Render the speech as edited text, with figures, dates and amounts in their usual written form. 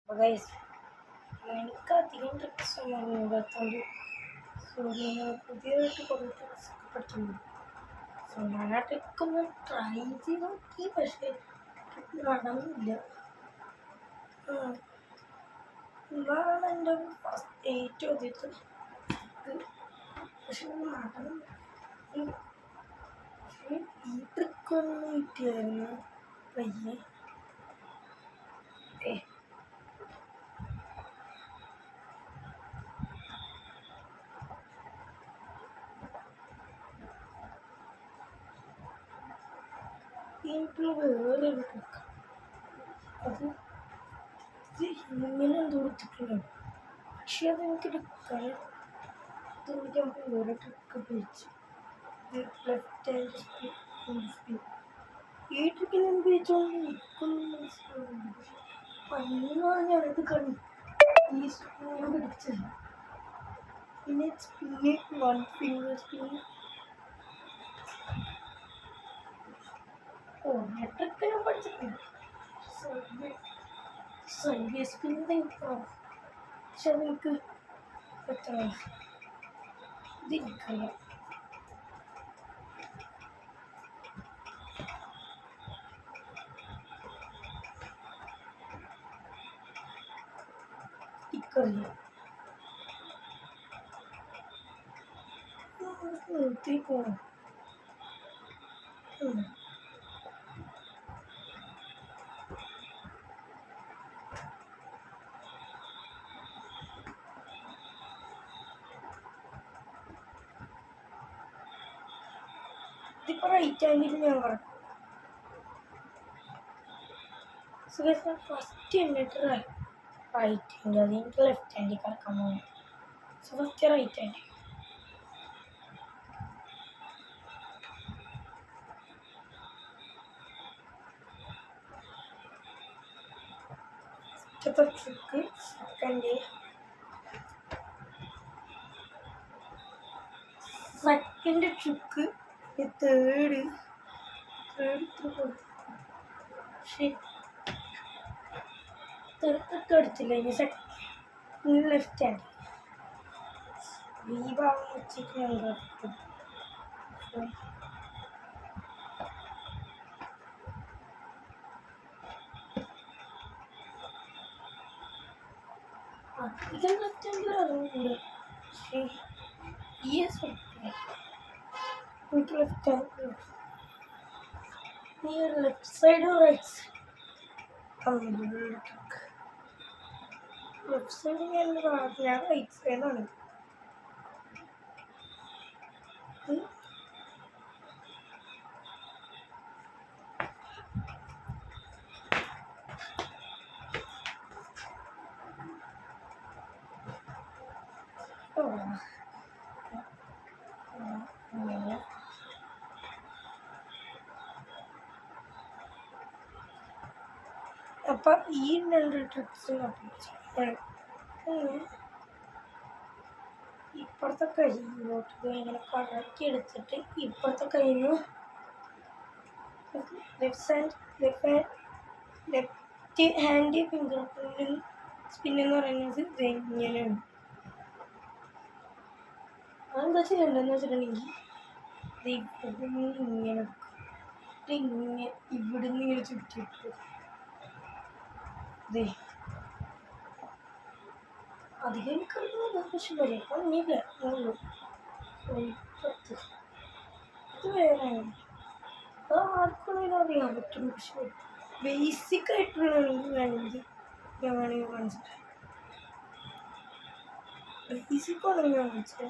അപ്പോൾ ഗൈസ് എനിക്ക് അധികം ട്രിക്സ് ഒന്നും ഇല്ലാത്തതുകൊണ്ട് സൂര്യനെ പുതിയതായിട്ട് കുറേ ട്രിക്സ് ഒക്കെ പഠിക്കുന്നുണ്ട്. സോ ഞാൻ ആ ട്രിക്ക് ഒന്ന് ട്രൈ ചെയ്ത് നോക്കി, പക്ഷേ നടന്നില്ല. ഇതാണ് എൻ്റെ ഏറ്റവും ആദ്യത്തെ ട്രിക്ക്. പക്ഷെ നടന്നു. പക്ഷേ ഈ ട്രിക്കൊന്നും കിട്ടിയായിരുന്നു പയ്യെ. എനിക്ക് വേറൊരു ട്രിക്ക്, അത് ഇങ്ങനെ എന്തോ എടുത്തിട്ടുണ്ട്. പക്ഷെ അതെനിക്കെടുക്കാൻ നമുക്ക് വേറെ ട്രിക്ക് ഉപയോഗിച്ചു. Left hand spin. ഈ ട്രിക്ക് ഞാൻ ഉപയോഗിച്ചോണ്ട് എനിക്കൊന്നും മനസ്സിലാവുന്നുണ്ട്. പയ്യനാണ് ഞാനത് കണ്ടു ഈ സ്പിൻ പിടിച്ചത്. പിന്നെ സ്പിന്ന് 1 ഫിംഗർ സ്പിന്ന്. ആ ട്രിക്ക് ഞാൻ പഠിച്ചിട്ടുണ്ട്. സ്പിൻ എനിക്കറിയാം, പക്ഷെ അതെനിക്ക് പറ്റണം. ഇതെനിക്കറിയാം. ഇക്കറിയാം. നിർത്തി പോകണം. ഇതിപ്പോൾ റൈറ്റ് ഹാൻഡിൽ ഞാൻ കിടക്കും. ഫസ്റ്റ് എന്നിട്ട് റൈറ്റ് ഹാൻഡ്, അത് എനിക്ക് ലെഫ്റ്റ് ഹാൻഡിൽ കിടക്കാൻ പോകുന്നു. So first right hand. Trick second trick third പക്ഷേ തേർഡ് എടുത്തില്ല. ഇനി സെക്കൻഡ് ലെഫ്റ്റ് ഹാൻഡ് ഈ ഭാഗം വെച്ചിട്ട് ഞാൻ കിടക്കും. അധികം ലെഫ്റ്റ് ഹാൻഡിൽ അറിഞ്ഞില്ല, പക്ഷേ എനിക്ക് ലെഫ്റ്റ് ഹാൻഡ്. നീ left side right side? Left side ഞാൻ റൈറ്റ് സൈഡാണ്. അപ്പം ഈ 2 ട്രിക്സ് ഇപ്പുറത്തെ കൈ ഇങ്ങോട്ട് ഇങ്ങനെ കറക്കി എടുത്തിട്ട് ഇപ്പുറത്തെ കയ്യിൽ നിന്ന് ലെഫ്റ്റ് ഹാൻഡ് ഫിംഗർ സ്പിന്നെന്ന് പറയുന്നത് ഇങ്ങനെയാണ്. അതെന്താ ചെയ്യേണ്ടതെന്ന് വെച്ചിട്ടുണ്ടെങ്കിൽ ഇങ്ങനെ ഇവിടുന്ന് ഇങ്ങനെ ചുറ്റിയിട്ട് അധികം എനിക്കറിയുന്നില്ല, പക്ഷെ വരെ പറഞ്ഞില്ല. ഇത് വേറെ അത് ആർക്കും അറിയാൻ പറ്റും. പക്ഷെ ബേസിക് ആയിട്ടുള്ളതാണെങ്കിൽ വേണമെങ്കിൽ ഞാൻ വേണമെങ്കിൽ കാണിച്ചിട്ട് ബേസിക് ആണെങ്കിൽ കാണിച്ചത്